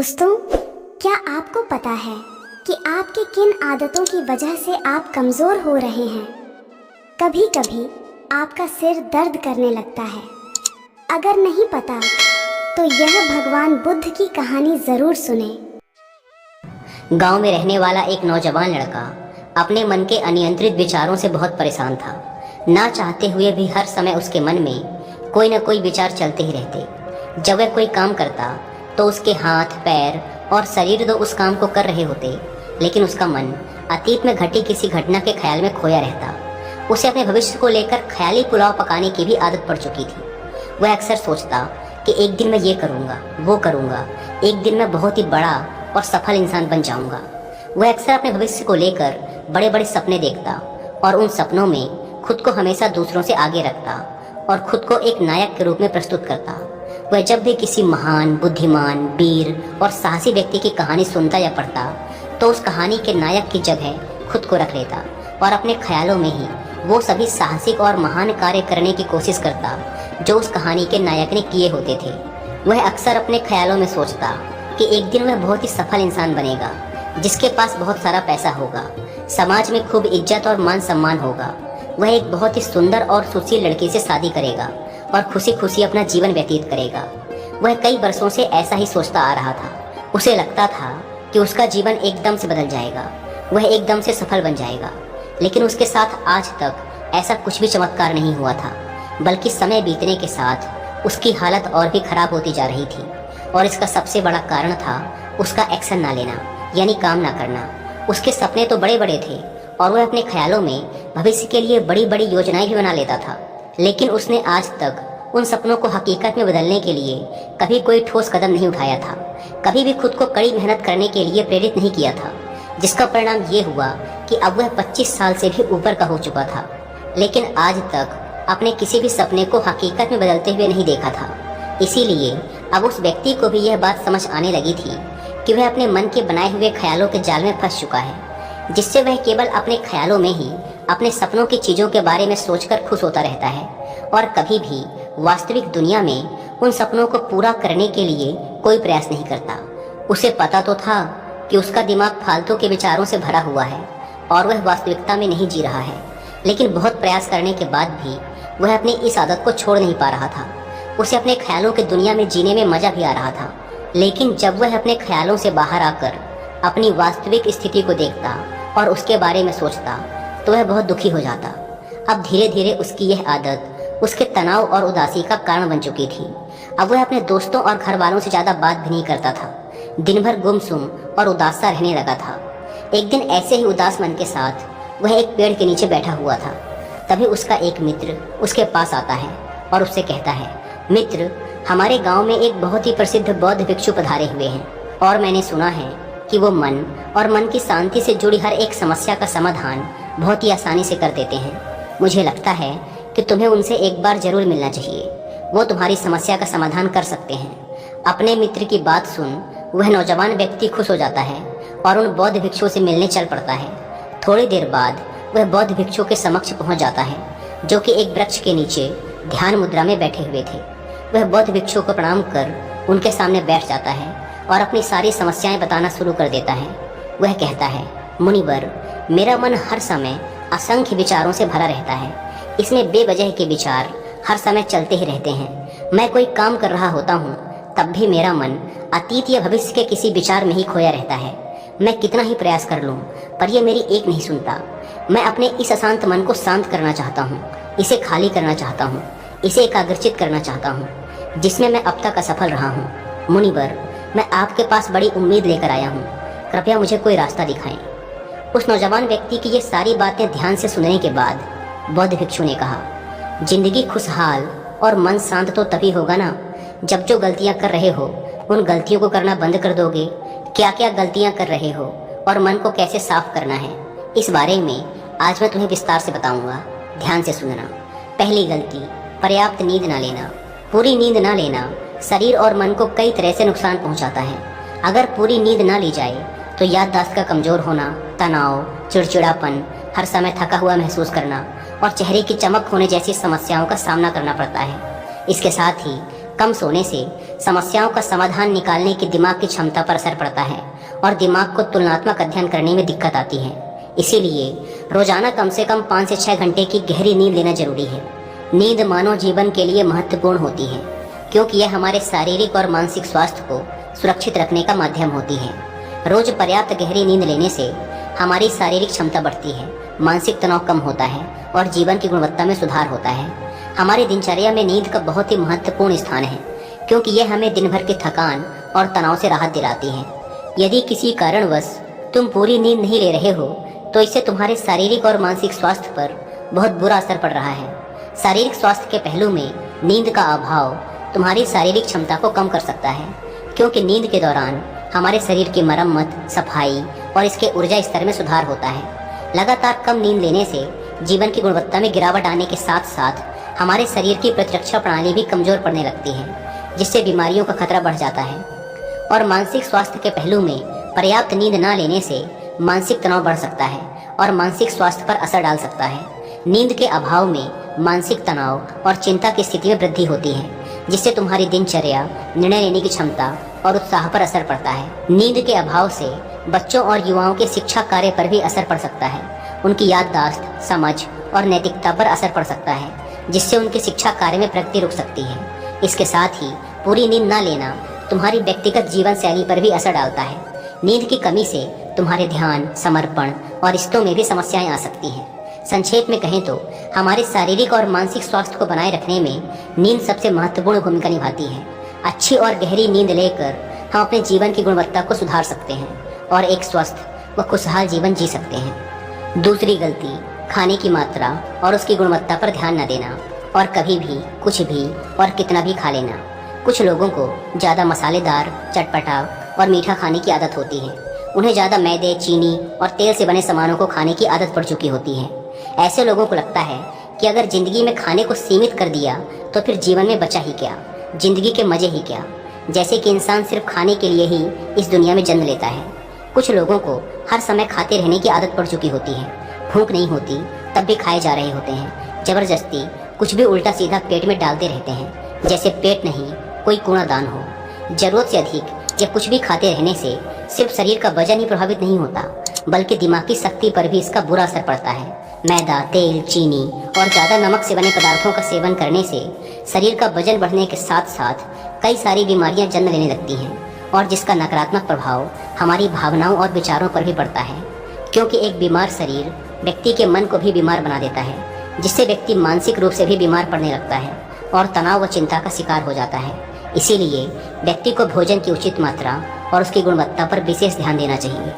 दोस्तों, क्या आपको पता है कि आपकी किन आदतों की वजह से आप कमज़ोर हो रहे हैं? कभी कभी आपका सिर दर्द करने लगता है। अगर नहीं पता तो यह भगवान बुद्ध की कहानी ज़रूर सुने। गांव में रहने वाला एक नौजवान लड़का अपने मन के अनियंत्रित विचारों से बहुत परेशान था। ना चाहते हुए भी हर समय उसके मन में कोई न कोई विचार चलते ही रहते। जब वह कोई काम करता तो उसके हाथ, पैर और शरीर तो उस काम को कर रहे होते, लेकिन उसका मन अतीत में घटी किसी घटना के ख्याल में खोया रहता। उसे अपने भविष्य को लेकर ख्याली पुलाव पकाने की भी आदत पड़ चुकी थी। वह अक्सर सोचता कि एक दिन मैं ये करूँगा, वो करूँगा, एक दिन मैं बहुत ही बड़ा और सफल इंसान बन जाऊँगा। वह अक्सर अपने भविष्य को लेकर बड़े बड़े सपने देखता और उन सपनों में खुद को हमेशा दूसरों से आगे रखता और खुद को एक नायक के रूप में प्रस्तुत करता। वह जब भी किसी महान, बुद्धिमान, वीर और साहसी व्यक्ति की कहानी सुनता या पढ़ता तो उस कहानी के नायक की जगह खुद को रख लेता और अपने ख्यालों में ही वो सभी साहसिक और महान कार्य करने की कोशिश करता जो उस कहानी के नायक ने किए होते थे। वह अक्सर अपने ख्यालों में सोचता कि एक दिन वह बहुत ही सफल इंसान बनेगा, जिसके पास बहुत सारा पैसा होगा, समाज में खूब इज्जत और मान सम्मान होगा। वह एक बहुत ही सुंदर और सुशील लड़की से शादी करेगा और खुशी खुशी अपना जीवन व्यतीत करेगा। वह कई वर्षों से ऐसा ही सोचता आ रहा था। उसे लगता था कि उसका जीवन एकदम से बदल जाएगा, वह एकदम से सफल बन जाएगा। लेकिन उसके साथ आज तक ऐसा कुछ भी चमत्कार नहीं हुआ था, बल्कि समय बीतने के साथ उसकी हालत और भी खराब होती जा रही थी। और इसका सबसे बड़ा कारण था उसका एक्शन ना लेना, यानी काम ना करना। उसके सपने तो बड़े बड़े थे और वह अपने ख्यालों में भविष्य के लिए बड़ी बड़ी योजनाएं भी बना लेता था, लेकिन उसने आज तक उन सपनों को हकीकत में बदलने के लिए कभी कोई ठोस कदम नहीं उठाया था, कभी भी खुद को कड़ी मेहनत करने के लिए प्रेरित नहीं किया था, जिसका परिणाम ये हुआ कि अब वह 25 साल से भी ऊपर का हो चुका था, लेकिन आज तक अपने किसी भी सपने को हकीकत में बदलते हुए नहीं देखा था। इसीलिए अब उस व्यक्ति को भी यह बात समझ आने लगी थी कि वह अपने मन के बनाए हुए ख्यालों के जाल में फंस चुका है, जिससे वह केवल अपने ख्यालों में ही अपने सपनों की चीज़ों के बारे में सोचकर खुश होता रहता है और कभी भी वास्तविक दुनिया में उन सपनों को पूरा करने के लिए कोई प्रयास नहीं करता। उसे पता तो था कि उसका दिमाग फालतू के विचारों से भरा हुआ है और वह वास्तविकता में नहीं जी रहा है, लेकिन बहुत प्रयास करने के बाद भी वह अपनी इस आदत को छोड़ नहीं पा रहा था। उसे अपने ख्यालों की दुनिया में जीने में मज़ा भी आ रहा था, लेकिन जब वह अपने ख्यालों से बाहर आकर अपनी वास्तविक स्थिति को देखता और उसके बारे में सोचता तो वह बहुत दुखी हो जाता। अब धीरे धीरे उसकी यह आदत उसके तनाव और उदासी का कारण बन चुकी थी। अब वह अपने दोस्तों और घर वालों से ज़्यादा बात भी नहीं करता था, दिन भर गुमसुम और उदास सा रहने लगा था। एक दिन ऐसे ही उदास मन के साथ वह एक पेड़ के नीचे बैठा हुआ था। तभी उसका एक मित्र उसके पास आता है और उससे कहता है, मित्र, हमारे गांव में एक बहुत ही प्रसिद्ध बौद्ध भिक्षु पधारे हुए हैं और मैंने सुना है कि वो मन और मन की शांति से जुड़ी हर एक समस्या का समाधान बहुत ही आसानी से कर देते हैं। मुझे लगता है कि तुम्हें उनसे एक बार जरूर मिलना चाहिए, वो तुम्हारी समस्या का समाधान कर सकते हैं। अपने मित्र की बात सुन वह नौजवान व्यक्ति खुश हो जाता है और उन बौद्ध भिक्षुओं से मिलने चल पड़ता है। थोड़ी देर बाद वह बौद्ध भिक्षु के समक्ष पहुंच जाता है, जो कि एक वृक्ष के नीचे ध्यान मुद्रा में बैठे हुए थे। वह बौद्ध भिक्षु को प्रणाम कर उनके सामने बैठ जाता है और अपनी सारी समस्याएं बताना शुरू कर देता है। वह कहता है, मुनिवर, मेरा मन हर समय असंख्य विचारों से भरा रहता है। इसमें बेवजह के विचार हर समय चलते ही रहते हैं। मैं कोई काम कर रहा होता हूँ तब भी मेरा मन अतीत या भविष्य के किसी विचार में ही खोया रहता है। मैं कितना ही प्रयास कर लूँ पर यह मेरी एक नहीं सुनता। मैं अपने इस अशांत मन को शांत करना चाहता हूँ, इसे खाली करना चाहता हूँ, इसे एकाग्रचित करना चाहता हूँ, जिसमें मैं अब तक असफल रहा हूँ। मुनिवर, मैं आपके पास बड़ी उम्मीद लेकर आया हूँ, कृपया मुझे कोई रास्ता दिखाएं। उस नौजवान व्यक्ति की ये सारी बातें ध्यान से सुनने के बाद बौद्ध भिक्षु ने कहा, जिंदगी खुशहाल और मन शांत तो तभी होगा ना जब जो गलतियां कर रहे हो उन गलतियों को करना बंद कर दोगे। क्या क्या गलतियां कर रहे हो और मन को कैसे साफ करना है, इस बारे में आज मैं तुम्हें विस्तार से बताऊंगा। ध्यान से सुनना। पहली गलती, पर्याप्त नींद ना लेना। पूरी नींद ना लेना शरीर और मन को कई तरह से नुकसान पहुंचाता है। अगर पूरी नींद ना ली जाए तो याददाश्त का कमज़ोर होना, तनाव, चिड़चिड़ापन, हर समय थका हुआ महसूस करना और चेहरे की चमक होने जैसी समस्याओं का सामना करना पड़ता है। इसके साथ ही कम सोने से समस्याओं का समाधान निकालने की दिमाग की क्षमता पर असर पड़ता है और दिमाग को तुलनात्मक अध्ययन करने में दिक्कत आती है। इसीलिए रोजाना कम से कम 5 से 6 घंटे की गहरी नींद लेना जरूरी है। नींद मानव जीवन के लिए महत्वपूर्ण होती है क्योंकि यह हमारे शारीरिक और मानसिक स्वास्थ्य को सुरक्षित रखने का माध्यम होती है। रोज पर्याप्त गहरी नींद लेने से हमारी शारीरिक क्षमता बढ़ती है, मानसिक तनाव कम होता है और जीवन की गुणवत्ता में सुधार होता है। हमारी दिनचर्या में नींद का बहुत ही महत्वपूर्ण स्थान है क्योंकि यह हमें दिन भर की थकान और तनाव से राहत दिलाती है। यदि किसी कारणवश तुम पूरी नींद नहीं ले रहे हो तो इससे तुम्हारे शारीरिक और मानसिक स्वास्थ्य पर बहुत बुरा असर पड़ रहा है। शारीरिक स्वास्थ्य के पहलू में नींद का अभाव तुम्हारी शारीरिक क्षमता को कम कर सकता है क्योंकि नींद के दौरान हमारे शरीर की मरम्मत, सफाई और इसके ऊर्जा स्तर में सुधार होता है। लगातार कम नींद लेने से जीवन की गुणवत्ता में गिरावट आने के साथ साथ हमारे शरीर की प्रतिरक्षा प्रणाली भी कमजोर पड़ने लगती है, जिससे बीमारियों का खतरा बढ़ जाता है। और मानसिक स्वास्थ्य के पहलू में पर्याप्त नींद न लेने से मानसिक तनाव बढ़ सकता है और मानसिक स्वास्थ्य पर असर डाल सकता है। नींद के अभाव में मानसिक तनाव और चिंता की स्थिति में वृद्धि होती है, जिससे तुम्हारी दिनचर्या, निर्णय लेने की क्षमता और उत्साह पर असर पड़ता है। नींद के अभाव से बच्चों और युवाओं के शिक्षा कार्य पर भी असर पड़ सकता है। उनकी याददाश्त, समझ और नैतिकता पर असर पड़ सकता है, जिससे उनके शिक्षा कार्य में प्रगति रुक सकती है। इसके साथ ही पूरी नींद न लेना तुम्हारी व्यक्तिगत जीवन शैली पर भी असर डालता है। नींद की कमी से तुम्हारे ध्यान, समर्पण और रिश्तों में भी समस्याएं आ सकती हैं। संक्षेप में कहें तो हमारे शारीरिक और मानसिक स्वास्थ्य को बनाए रखने में नींद सबसे महत्वपूर्ण भूमिका निभाती है। अच्छी और गहरी नींद लेकर हम अपने जीवन की गुणवत्ता को सुधार सकते हैं और एक स्वस्थ व खुशहाल जीवन जी सकते हैं। दूसरी गलती, खाने की मात्रा और उसकी गुणवत्ता पर ध्यान न देना और कभी भी कुछ भी और कितना भी खा लेना। कुछ लोगों को ज़्यादा मसालेदार, चटपटा और मीठा खाने की आदत होती है। उन्हें ज़्यादा मैदे, चीनी और तेल से बने सामानों को खाने की आदत पड़ चुकी होती है। ऐसे लोगों को लगता है कि अगर ज़िंदगी में खाने को सीमित कर दिया तो फिर जीवन में बचा ही क्या, ज़िंदगी के मज़े ही क्या, जैसे कि इंसान सिर्फ खाने के लिए ही इस दुनिया में जन्म लेता है। कुछ लोगों को हर समय खाते रहने की आदत पड़ चुकी होती है। भूख नहीं होती तब भी खाए जा रहे होते हैं। ज़बरदस्ती कुछ भी उल्टा सीधा पेट में डालते रहते हैं, जैसे पेट नहीं कोई कूड़ादान हो। ज़रूरत से अधिक या कुछ भी खाते रहने से सिर्फ शरीर का वजन ही प्रभावित नहीं होता, बल्कि दिमागी शक्ति पर भी इसका बुरा असर पड़ता है। मैदा, तेल, चीनी और ज़्यादा नमक से बने पदार्थों का सेवन करने से शरीर का वजन बढ़ने के साथ साथ कई सारी बीमारियां जन्म लेने लगती हैं और जिसका नकारात्मक प्रभाव हमारी भावनाओं और विचारों पर भी पड़ता है, क्योंकि एक बीमार शरीर व्यक्ति के मन को भी बीमार बना देता है, जिससे व्यक्ति मानसिक रूप से भी बीमार पड़ने लगता है और तनाव व चिंता का शिकार हो जाता है। इसीलिए व्यक्ति को भोजन की उचित मात्रा और उसकी गुणवत्ता पर विशेष ध्यान देना चाहिए।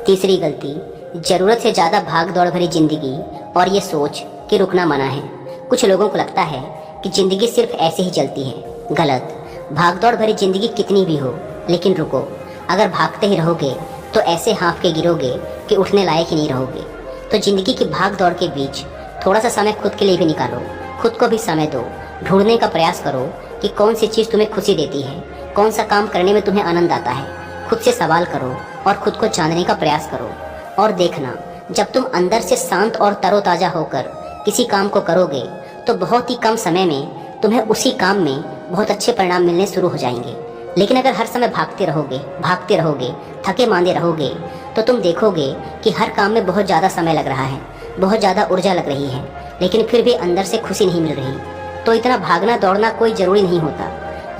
तीसरी गलती, ज़रूरत से ज़्यादा भाग दौड़ भरी जिंदगी और ये सोच कि रुकना मना है। कुछ लोगों को लगता है कि ज़िंदगी सिर्फ ऐसे ही चलती है। गलत। भाग दौड़ भरी जिंदगी कितनी भी हो, लेकिन रुको। अगर भागते ही रहोगे तो ऐसे हाँफ के गिरोगे कि उठने लायक ही नहीं रहोगे। तो जिंदगी की भाग दौड़ के बीच थोड़ा सा समय खुद के लिए भी निकालो, खुद को भी समय दो। ढूंढने का प्रयास करो कि कौन सी चीज़ तुम्हें खुशी देती है, कौन सा काम करने में तुम्हें आनंद आता है। खुद से सवाल करो और खुद को जानने का प्रयास करो। और देखना, जब तुम अंदर से शांत और तरोताज़ा होकर किसी काम को करोगे तो बहुत ही कम समय में तुम्हें उसी काम में बहुत अच्छे परिणाम मिलने शुरू हो जाएंगे। लेकिन अगर हर समय भागते रहोगे, थके मांदे रहोगे, तो तुम देखोगे कि हर काम में बहुत ज़्यादा समय लग रहा है, बहुत ज़्यादा ऊर्जा लग रही है, लेकिन फिर भी अंदर से खुशी नहीं मिल रही। तो इतना भागना दौड़ना कोई ज़रूरी नहीं होता।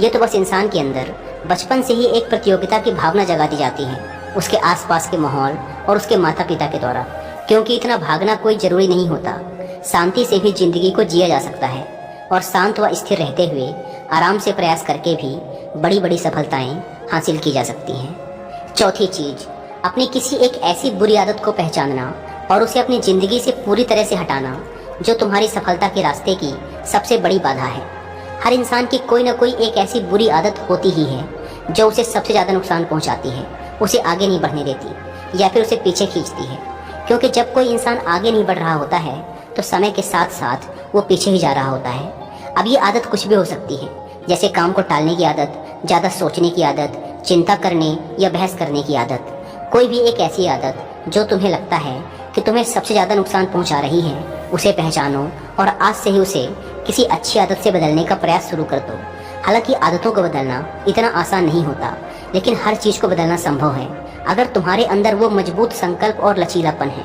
ये तो बस इंसान के अंदर बचपन से ही एक प्रतियोगिता की भावना जगा दी जाती है, उसके आसपास के माहौल और उसके माता पिता के द्वारा। क्योंकि इतना भागना कोई ज़रूरी नहीं होता। शांति से भी ज़िंदगी को जिया जा सकता है और शांत व स्थिर रहते हुए आराम से प्रयास करके भी बड़ी बड़ी सफलताएं हासिल की जा सकती हैं। चौथी चीज़, अपनी किसी एक ऐसी बुरी आदत को पहचानना और उसे अपनी ज़िंदगी से पूरी तरह से हटाना जो तुम्हारी सफलता के रास्ते की सबसे बड़ी बाधा है। हर इंसान की कोई ना कोई एक ऐसी बुरी आदत होती ही है जो उसे सबसे ज़्यादा नुकसान पहुंचाती है, उसे आगे नहीं बढ़ने देती या फिर उसे पीछे खींचती है। क्योंकि जब कोई इंसान आगे नहीं बढ़ रहा होता है तो समय के साथ साथ वो पीछे ही जा रहा होता है। अब ये आदत कुछ भी हो सकती है, जैसे काम को टालने की आदत, ज़्यादा सोचने की आदत, चिंता करने या बहस करने की आदत। कोई भी एक ऐसी आदत जो तुम्हें लगता है कि तुम्हें सबसे ज़्यादा नुकसान पहुंचा रही है, उसे पहचानो और आज से ही उसे किसी अच्छी आदत से बदलने का प्रयास शुरू कर दो। हालांकि आदतों को बदलना इतना आसान नहीं होता, लेकिन हर चीज़ को बदलना संभव है अगर तुम्हारे अंदर वो मजबूत संकल्प और लचीलापन है।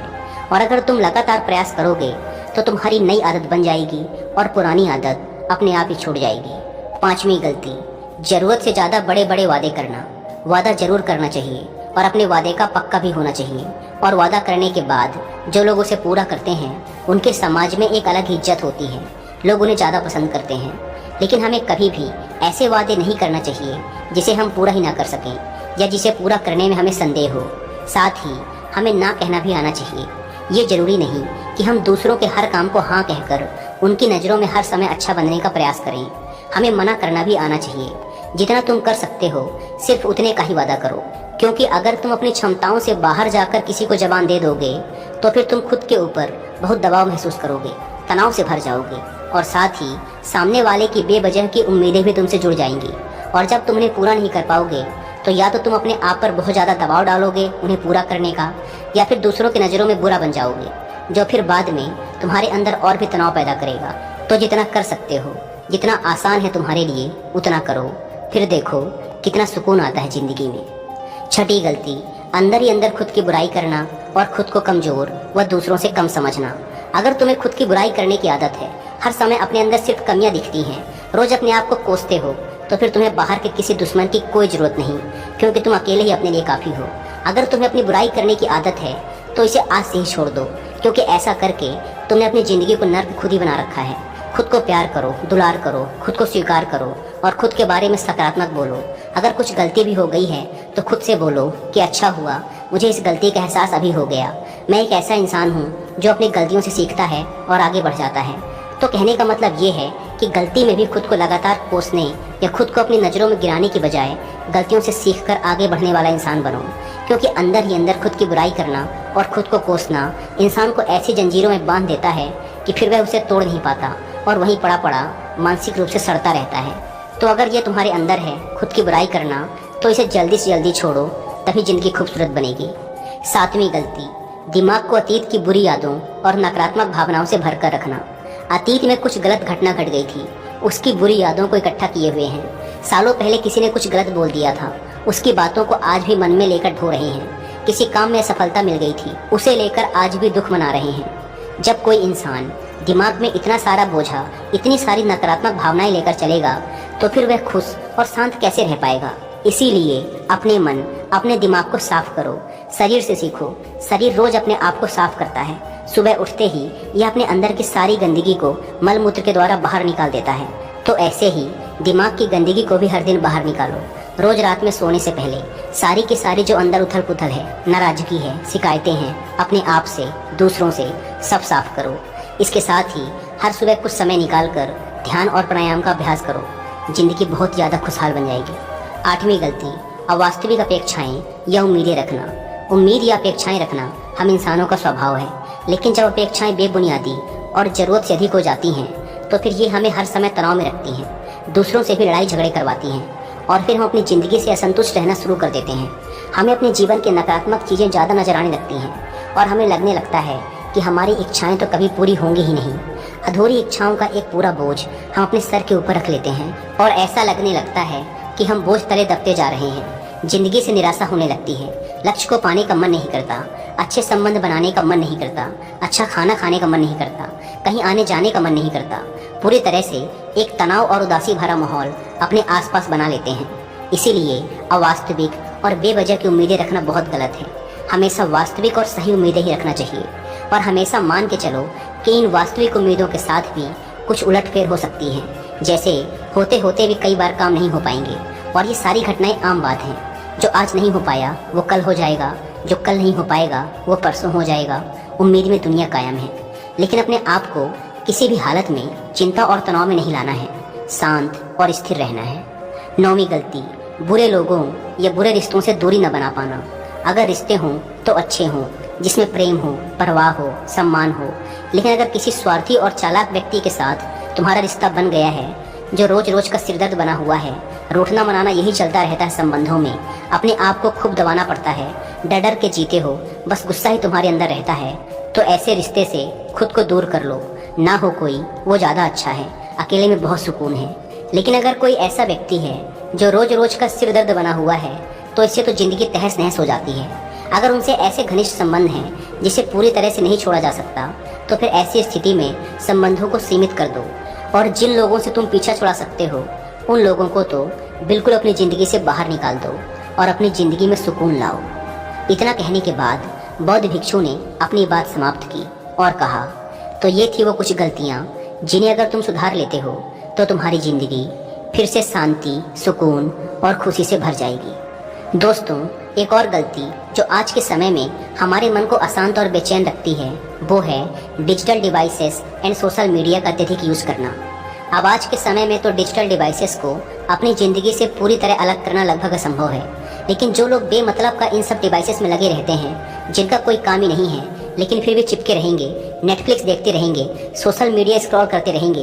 और अगर तुम लगातार प्रयास करोगे तो तुम्हारी नई आदत बन जाएगी और पुरानी आदत अपने आप ही छूट जाएगी। 5वीं गलती, ज़रूरत से ज़्यादा बड़े बड़े वादे करना। वादा जरूर करना चाहिए और अपने वादे का पक्का भी होना चाहिए। और वादा करने के बाद जो लोग उसे पूरा करते हैं उनके समाज में एक अलग इज्जत होती है, लोग उन्हें ज़्यादा पसंद करते हैं। लेकिन हमें कभी भी ऐसे वादे नहीं करना चाहिए जिसे हम पूरा ही ना कर सकें या जिसे पूरा करने में हमें संदेह हो। साथ ही हमें ना कहना भी आना चाहिए। ये जरूरी नहीं कि हम दूसरों के हर काम को हाँ कहकर उनकी नज़रों में हर समय अच्छा बनने का प्रयास करें। हमें मना करना भी आना चाहिए। जितना तुम कर सकते हो सिर्फ उतने का ही वादा करो, क्योंकि अगर तुम अपनी क्षमताओं से बाहर जाकर किसी को जबान दे दोगे तो फिर तुम खुद के ऊपर बहुत दबाव महसूस करोगे, तनाव से भर जाओगे और साथ ही सामने वाले की बेवजह की उम्मीदें भी तुमसे जुड़ जाएंगी। और जब तुम उन्हें पूरा नहीं कर पाओगे तो या तो तुम अपने आप पर बहुत ज़्यादा दबाव डालोगे उन्हें पूरा करने का, या फिर दूसरों की नज़रों में बुरा बन जाओगे, जो फिर बाद में तुम्हारे अंदर और भी तनाव पैदा करेगा। तो जितना कर सकते हो, जितना आसान है तुम्हारे लिए, उतना करो, फिर देखो कितना सुकून आता है ज़िंदगी में। 6ठी गलती, अंदर ही अंदर खुद की बुराई करना और खुद को कमज़ोर व दूसरों से कम समझना। अगर तुम्हें खुद की बुराई करने की आदत है, हर समय अपने अंदर सिर्फ कमियां दिखती हैं, रोज़ अपने आप को कोसते हो, तो फिर तुम्हें बाहर के किसी दुश्मन की कोई ज़रूरत नहीं, क्योंकि तुम अकेले ही अपने लिए काफ़ी हो। अगर तुम्हें अपनी बुराई करने की आदत है तो इसे आज से ही छोड़ दो, क्योंकि ऐसा करके तुमने अपनी ज़िंदगी को नर्क खुद ही बना रखा है। खुद को प्यार करो, दुलार करो, खुद को स्वीकार करो और खुद के बारे में सकारात्मक बोलो। अगर कुछ गलती भी हो गई है तो खुद से बोलो कि अच्छा हुआ, मुझे इस गलती का एहसास अभी हो गया। मैं एक ऐसा इंसान हूँ जो अपनी गलतियों से सीखता है और आगे बढ़ जाता है। तो कहने का मतलब ये है कि गलती में भी खुद को लगातार कोसने या खुद को अपनी नज़रों में गिराने की बजाय गलतियों से सीखकर आगे बढ़ने वाला इंसान बनो, क्योंकि अंदर ही अंदर खुद की बुराई करना और खुद को कोसना इंसान को ऐसी जंजीरों में बांध देता है कि फिर वह उसे तोड़ नहीं पाता और वहीं पड़ा पड़ा मानसिक रूप से सड़ता रहता है। तो अगर ये तुम्हारे अंदर है खुद की बुराई करना, तो इसे जल्दी से जल्दी छोड़ो, तभी ज़िंदगी खूबसूरत बनेगी। 7वीं गलती, दिमाग को अतीत की बुरी यादों और नकारात्मक भावनाओं से भरकर रखना। अतीत में कुछ गलत घटना घट गई थी, उसकी बुरी यादों को इकट्ठा किए हुए हैं। सालों पहले किसी ने कुछ गलत बोल दिया था, उसकी बातों को आज भी मन में लेकर ढो रहे हैं। किसी काम में सफलता मिल गई थी, उसे लेकर आज भी दुख मना रहे हैं। जब कोई इंसान दिमाग में इतना सारा बोझा, इतनी सारी नकारात्मक भावनाएं लेकर चलेगा तो फिर वह खुश और शांत कैसे रह पाएगा। इसीलिए अपने मन, अपने दिमाग को साफ करो। शरीर से सीखो। शरीर रोज अपने आप को साफ करता है। सुबह उठते ही यह अपने अंदर की सारी गंदगी को मल मूत्र के द्वारा बाहर निकाल देता है। तो ऐसे ही दिमाग की गंदगी को भी हर दिन बाहर निकालो। रोज रात में सोने से पहले सारी की सारी जो अंदर उथल पुथल है, नाराजगी है, शिकायतें हैं, अपने आप से, दूसरों से, सब साफ करो। इसके साथ ही हर सुबह कुछ समय निकाल कर ध्यान और प्राणायाम का अभ्यास करो। जिंदगी बहुत ज़्यादा खुशहाल बन जाएगी। 8वीं गलती, अवास्तविक अपेक्षाएं या उम्मीदें रखना। उम्मीद या अपेक्षाएं रखना हम इंसानों का स्वभाव है, लेकिन जब अपेक्षाएं बेबुनियादी और ज़रूरत से अधिक हो जाती हैं तो फिर ये हमें हर समय तनाव में रखती हैं, दूसरों से भी लड़ाई झगड़े करवाती हैं और फिर हम अपनी ज़िंदगी से असंतुष्ट रहना शुरू कर देते हैं। हमें अपने जीवन के नकारात्मक चीज़ें ज़्यादा नजर आने लगती हैं और हमें लगने लगता है कि हमारी इच्छाएं तो कभी पूरी होंगी ही नहीं। अधूरी इच्छाओं का एक पूरा बोझ हम अपने सर के ऊपर रख लेते हैं और ऐसा लगने लगता है कि हम बोझ तले दबते जा रहे हैं। जिंदगी से निराशा होने लगती है, लक्ष्य को पाने का मन नहीं करता, अच्छे संबंध बनाने का मन नहीं करता, अच्छा खाना खाने का मन नहीं करता, कहीं आने जाने का मन नहीं करता। पूरी तरह से एक तनाव और उदासी भरा माहौल अपने आसपास बना लेते हैं। इसीलिए अवास्तविक और बेवजह की उम्मीदें रखना बहुत गलत है। हमेशा वास्तविक और सही उम्मीदें ही रखना चाहिए और हमेशा मान के चलो कि इन वास्तविक उम्मीदों के साथ भी कुछ उलटफेर हो सकती है। जैसे होते होते भी कई बार काम नहीं हो पाएंगे और ये सारी घटनाएं आम बात हैं। जो आज नहीं हो पाया वो कल हो जाएगा, जो कल नहीं हो पाएगा वो परसों हो जाएगा। उम्मीद में दुनिया कायम है, लेकिन अपने आप को किसी भी हालत में चिंता और तनाव में नहीं लाना है, शांत और स्थिर रहना है। 9वीं गलती, बुरे लोगों या बुरे रिश्तों से दूरी न बना पाना। अगर रिश्ते हों तो अच्छे हों, जिसमें प्रेम हो, परवाह हो, सम्मान हो, लेकिन अगर किसी स्वार्थी और चालाक व्यक्ति के साथ तुम्हारा रिश्ता बन गया है जो रोज रोज का सिरदर्द बना हुआ है, रूठना मनाना यही चलता रहता है संबंधों में, अपने आप को खूब दबाना पड़ता है, डर डर के जीते हो, बस गुस्सा ही तुम्हारे अंदर रहता है, तो ऐसे रिश्ते से खुद को दूर कर लो। ना हो कोई वो ज़्यादा अच्छा है, अकेले में बहुत सुकून है। लेकिन अगर कोई ऐसा व्यक्ति है जो रोज रोज का सिर दर्द बना हुआ है तो इससे तो जिंदगी तहस नहस हो जाती है। अगर उनसे ऐसे घनिष्ठ संबंध हैं जिसे पूरी तरह से नहीं छोड़ा जा सकता तो फिर ऐसी स्थिति में संबंधों को सीमित कर दो और जिन लोगों से तुम पीछा छुड़ा सकते हो उन लोगों को तो बिल्कुल अपनी ज़िंदगी से बाहर निकाल दो और अपनी ज़िंदगी में सुकून लाओ। इतना कहने के बाद बौद्ध भिक्षु ने अपनी बात समाप्त की और कहा, तो ये थी वो कुछ गलतियाँ जिन्हें अगर तुम सुधार लेते हो तो तुम्हारी ज़िंदगी फिर से शांति, सुकून और खुशी से भर जाएगी। दोस्तों, एक और गलती जो आज के समय में हमारे मन को अशांत और बेचैन रखती है वो है digital devices and social media का अत्यधिक यूज़ करना। अब आज के समय में तो डिजिटल डिवाइसेस को अपनी ज़िंदगी से पूरी तरह अलग करना लगभग असंभव है, लेकिन जो लोग बेमतलब का इन सब डिवाइसेस में लगे रहते हैं, जिनका कोई काम ही नहीं है लेकिन फिर भी चिपके रहेंगे, नेटफ्लिक्स देखते रहेंगे, सोशल मीडिया स्क्रॉल करते रहेंगे,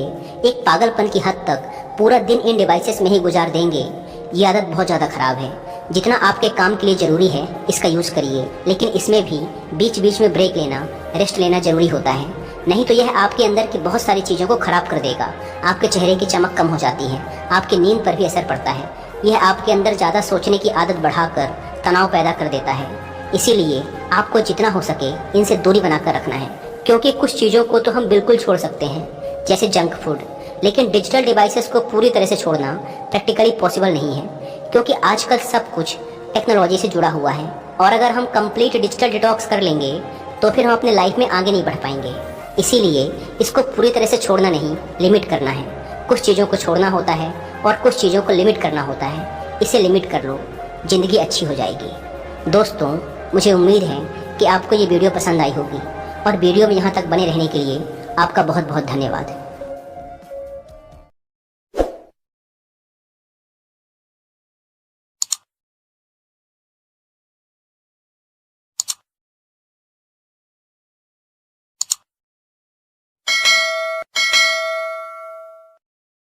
एक पागलपन की हद तक पूरा दिन इन डिवाइसेस में ही गुजार देंगे, ये आदत बहुत ज़्यादा ख़राब है। जितना आपके काम के लिए ज़रूरी है इसका यूज़ करिए, लेकिन इसमें भी बीच बीच में ब्रेक लेना, रेस्ट लेना ज़रूरी होता है, नहीं तो यह आपके अंदर की बहुत सारी चीज़ों को ख़राब कर देगा। आपके चेहरे की चमक कम हो जाती है, आपकी नींद पर भी असर पड़ता है, यह आपके अंदर ज़्यादा सोचने की आदत बढ़ाकर तनाव पैदा कर देता है। इसीलिए आपको जितना हो सके इनसे दूरी बनाकर रखना है, क्योंकि कुछ चीज़ों को तो हम बिल्कुल छोड़ सकते हैं जैसे जंक फूड, लेकिन डिजिटल डिवाइसेस को पूरी तरह से छोड़ना प्रैक्टिकली पॉसिबल नहीं है, क्योंकि आजकल सब कुछ टेक्नोलॉजी से जुड़ा हुआ है और अगर हम कंप्लीट डिजिटल डिटॉक्स कर लेंगे तो फिर हम अपने लाइफ में आगे नहीं बढ़ पाएंगे। इसीलिए इसको पूरी तरह से छोड़ना नहीं, लिमिट करना है। कुछ चीज़ों को छोड़ना होता है और कुछ चीज़ों को लिमिट करना होता है, इसे लिमिट कर लो, ज़िंदगी अच्छी हो जाएगी। दोस्तों, मुझे उम्मीद है कि आपको ये वीडियो पसंद आई होगी और वीडियो में यहाँ तक बने रहने के लिए आपका बहुत बहुत धन्यवाद।